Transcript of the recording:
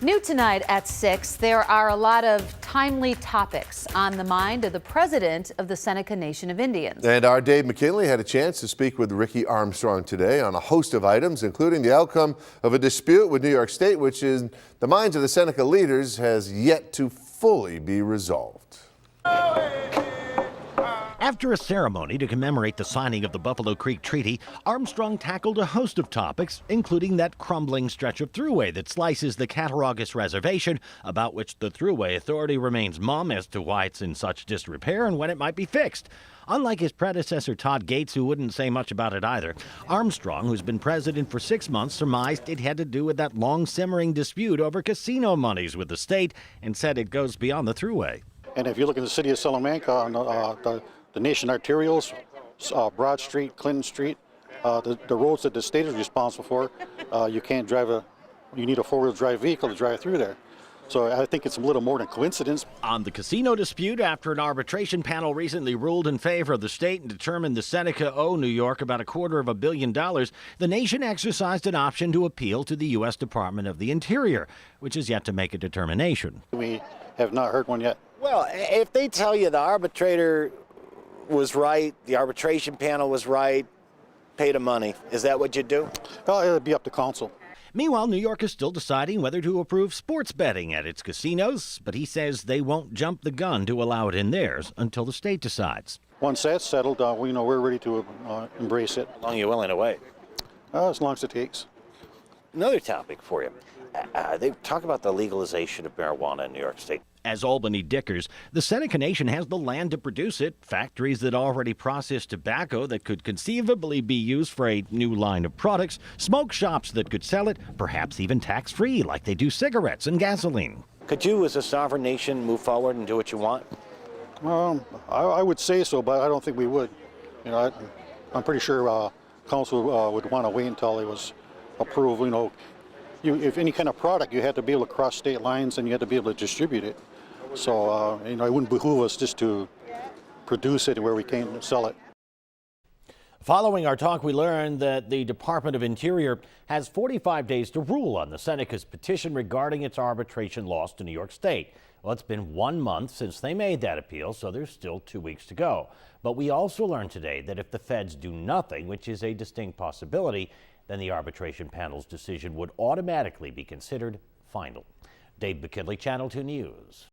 New tonight at 6, there are a lot of timely topics on the mind of the president of the Seneca Nation of Indians. And our Dave Mckinley had a chance to speak with Ricky Armstrong today on a host of items, including the outcome of a dispute with New York State, which in the minds of the Seneca leaders has yet to fully be resolved. After a ceremony to commemorate the signing of the Buffalo Creek Treaty, Armstrong tackled a host of topics, including that crumbling stretch of thruway that slices the Cattaraugus Reservation, about which the Thruway Authority remains mum as to why it's in such disrepair and when it might be fixed. Unlike his predecessor Todd Gates, who wouldn't say much about it either, Armstrong, who's been president for 6 months, surmised it had to do with that long-simmering dispute over casino monies with the state and said it goes beyond the Thruway. And if you look at the city of Salamanca on the Nation Arterials, Broad Street, Clinton Street, the roads that the state is responsible for, you need a four-wheel drive vehicle to drive through there. So I think it's a little more than coincidence. On the casino dispute, after an arbitration panel recently ruled in favor of the state and determined the Seneca owe New York about $250 million, the nation exercised an option to appeal to the U.S. Department of the Interior, which is yet to make a determination. We have not heard one yet. Well, if they tell you the arbitrator was right, the arbitration panel was right, pay the money, is that what you do? It'll be up to council. Meanwhile, New York is still deciding whether to approve sports betting at its casinos, but he says they won't jump the gun to allow it in theirs until the state decides. Once that's settled, we're ready to embrace it. How long are you willing to wait? As long as it takes. Another topic for you. They talk about the legalization of marijuana in New York State. As Albany Dickers, the Seneca Nation has the land to produce it, factories that already process tobacco that could conceivably be used for a new line of products, smoke shops that could sell it, perhaps even tax-free like they do cigarettes and gasoline. Could you, as a sovereign nation, move forward and do what you want? I would say so, but I don't think we would. I'm pretty sure council would want to wait until it was approved. If any kind of product, you had to be able to cross state lines and you had to be able to distribute it. So, it wouldn't behoove us just to produce it where we can't sell it. Following our talk, we learned that the Department of Interior has 45 days to rule on the Seneca's petition regarding its arbitration loss to New York State. Well, it's been 1 month since they made that appeal, so there's still 2 weeks to go. But we also learned today that if the feds do nothing, which is a distinct possibility, then the arbitration panel's decision would automatically be considered final. Dave Mckinley, Channel 2 News.